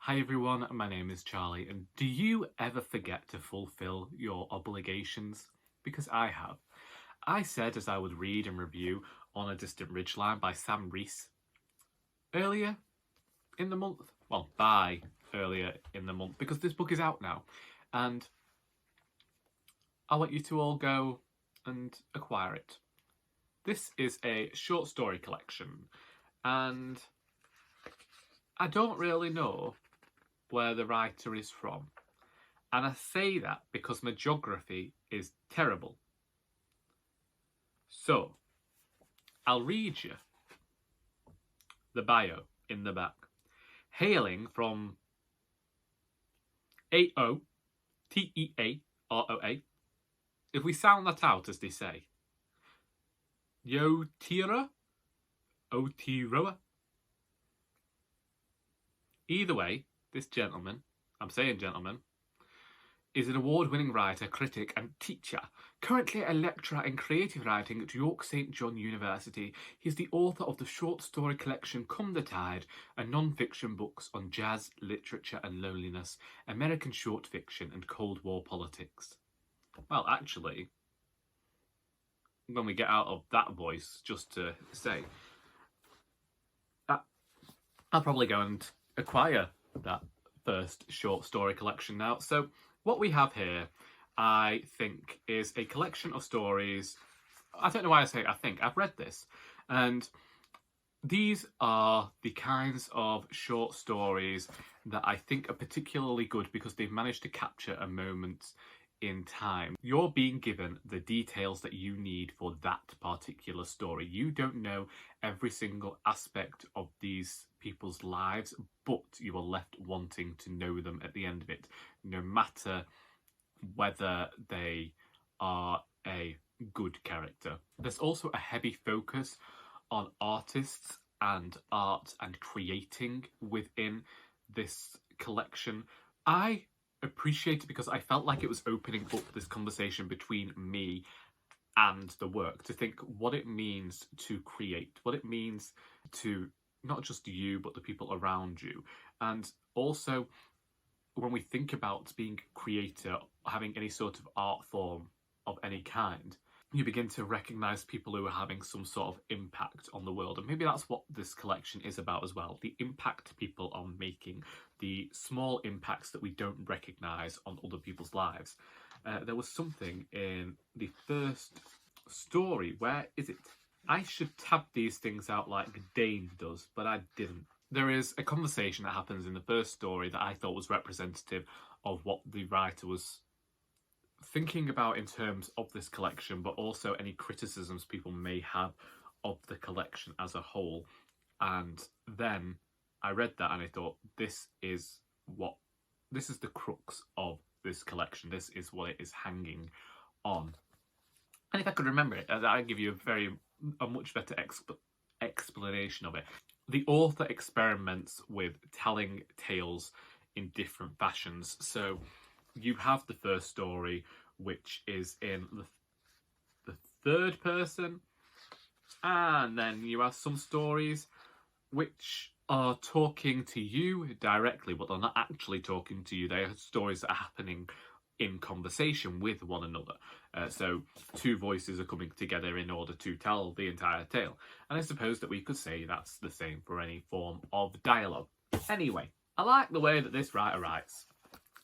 Hi everyone, my name is Charlie, and do you ever forget to fulfill your obligations? Because I have. I said as I would read and review On a Distant Ridgeline by Sam Reese earlier in the month. Well, by earlier in the month, because this book is out now. And I'll let you two all go and acquire it. This is a short story collection, and I don't really know where the writer is from. And I say that because my geography is terrible. So, I'll read you the bio in the back. Hailing from Aotearoa. If we sound that out as they say. Yotira? Otiroa? Either way, this gentleman, I'm saying gentleman, is an award-winning writer, critic and teacher, currently a lecturer in creative writing at York St John University. He is the author of the short story collection Come the Tide, and non-fiction books on jazz, literature and loneliness, American short fiction and Cold War politics. Well, actually, when we get out of that voice, just to say, I'll probably go and acquire that first short story collection now. So what we have here, I think, is a collection of stories. I don't know why I say I think. I've read this. And these are the kinds of short stories that I think are particularly good because they've managed to capture a moment in time. You're being given the details that you need for that particular story. You don't know every single aspect of these people's lives, but you are left wanting to know them at the end of it, no matter whether they are a good character. There's also a heavy focus on artists and art and creating within this collection. I appreciate it because I felt like it was opening up this conversation between me and the work, to think what it means to create, what it means to not just you but the people around you. And also, when we think about being a creator, having any sort of art form of any kind, you begin to recognise people who are having some sort of impact on the world. And maybe that's what this collection is about as well, the impact people are making, the small impacts that we don't recognise on other people's lives. There was something in the first story, where is it? I should tab these things out like Dane does, but I didn't. There is a conversation that happens in the first story that I thought was representative of what the writer was thinking about in terms of this collection, but also any criticisms people may have of the collection as a whole. And then I read that and I thought, this is the crux of this collection. This is what it is hanging on. And if I could remember it, I'd give you a much better explanation of it. The author experiments with telling tales in different fashions. So you have the first story, which is in the third person, and then you have some stories which are talking to you directly, but they're not actually talking to you. They are stories that are happening in conversation with one another. So two voices are coming together in order to tell the entire tale. And I suppose that we could say that's the same for any form of dialogue. Anyway, I like the way that this writer writes.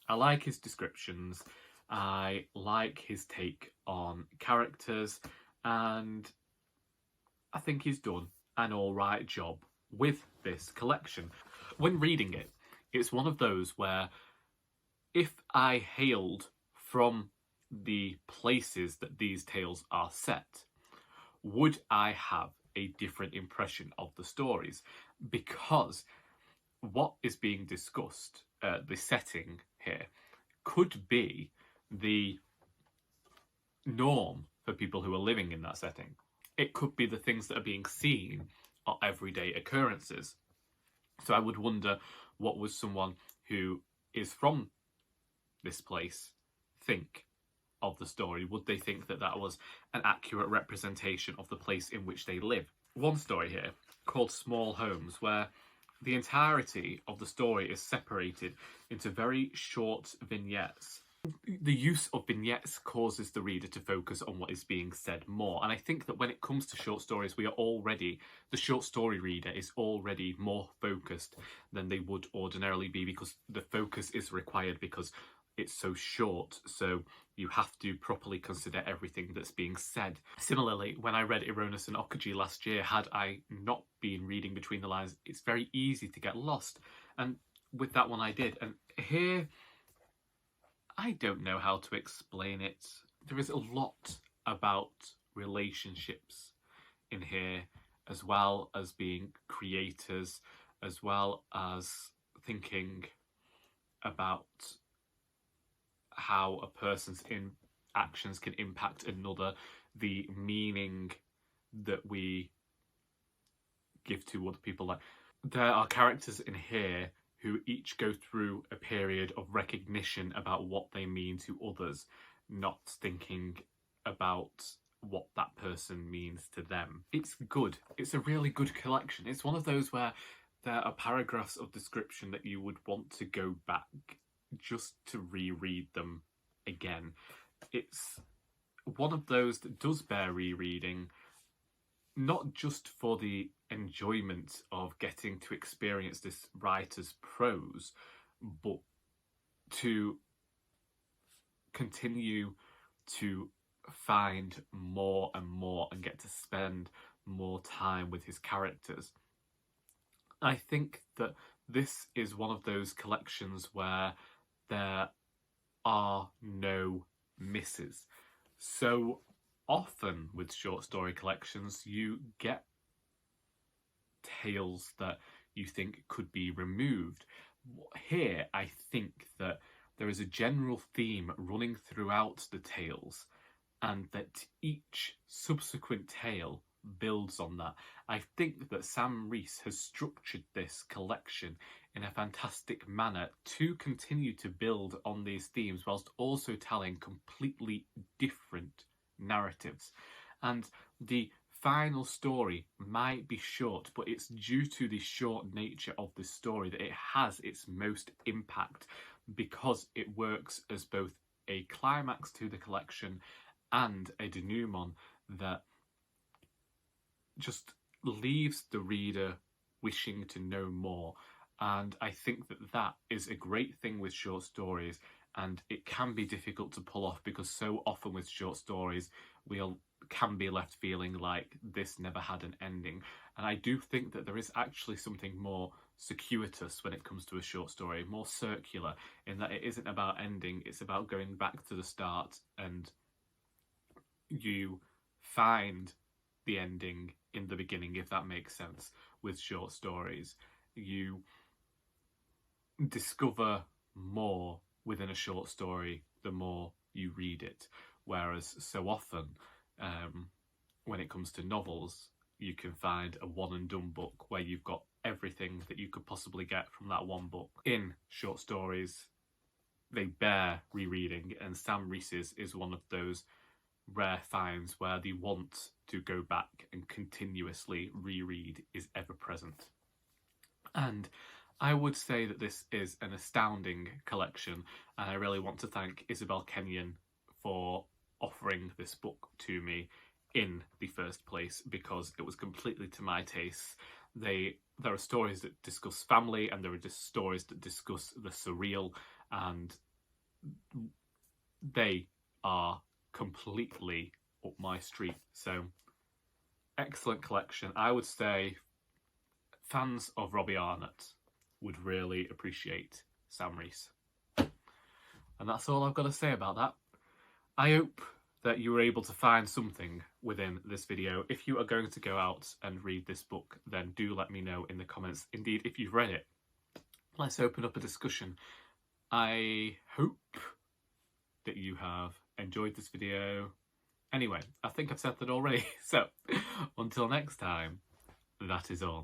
I like his descriptions, I like his take on characters, and I think he's done an alright job with this collection. When reading it, it's one of those where if I hailed from the places that these tales are set, would I have a different impression of the stories? Because what is being discussed, the setting here, could be the norm for people who are living in that setting. It could be the things that are being seen are everyday occurrences. So I would wonder, what would someone who is from this place think of the story? Would they think that that was an accurate representation of the place in which they live? One story here called Small Homes, where the entirety of the story is separated into very short vignettes. The use of vignettes causes the reader to focus on what is being said more. And I think that when it comes to short stories, the short story reader is already more focused than they would ordinarily be, because the focus is required because it's so short. So you have to properly consider everything that's being said. Similarly, when I read Ironis and Okaji last year, had I not been reading between the lines, it's very easy to get lost. And with that one I did. And here, I don't know how to explain it. There is a lot about relationships in here, as well as being creators, as well as thinking about how a person's actions can impact another, the meaning that we give to other people. Like, there are characters in here who each go through a period of recognition about what they mean to others, not thinking about what that person means to them. It's good. It's a really good collection. It's one of those where there are paragraphs of description that you would want to go back just to reread them again. It's one of those that does bear rereading, not just for the enjoyment of getting to experience this writer's prose, but to continue to find more and more and get to spend more time with his characters. I think that this is one of those collections where there are no misses. So often with short story collections, you get tales that you think could be removed. Here, I think that there is a general theme running throughout the tales, and that each subsequent tale builds on that. I think that Sam Reese has structured this collection in a fantastic manner to continue to build on these themes, whilst also telling completely different narratives. And the final story might be short, but it's due to the short nature of the story that it has its most impact, because it works as both a climax to the collection and a denouement that just leaves the reader wishing to know more. And I think that that is a great thing with short stories, and it can be difficult to pull off, because so often with short stories we can be left feeling like this never had an ending. And I do think that there is actually something more circuitous when it comes to a short story, more circular, in that it isn't about ending, it's about going back to the start, and you find the ending in the beginning, if that makes sense. With short stories, you discover more within a short story the more you read it, whereas so often when it comes to novels, you can find a one and done book where you've got everything that you could possibly get from that one book. In short stories, they bear rereading, and Sam Reese's is one of those rare finds where the want to go back and continuously reread is ever present. And I would say that this is an astounding collection, and I really want to thank Isabelle Kenyon for offering this book to me in the first place, because it was completely to my taste. There are stories that discuss family, and there are just stories that discuss the surreal, and they are completely up my street. So, excellent collection. I would say fans of Robbie Arnott would really appreciate Sam Reese. And that's all I've got to say about that. I hope that you were able to find something within this video. If you are going to go out and read this book, then do let me know in the comments. Indeed, if you've read it, let's open up a discussion. I hope that you have enjoyed this video. Anyway, I think I've said that already. So, until next time, that is all.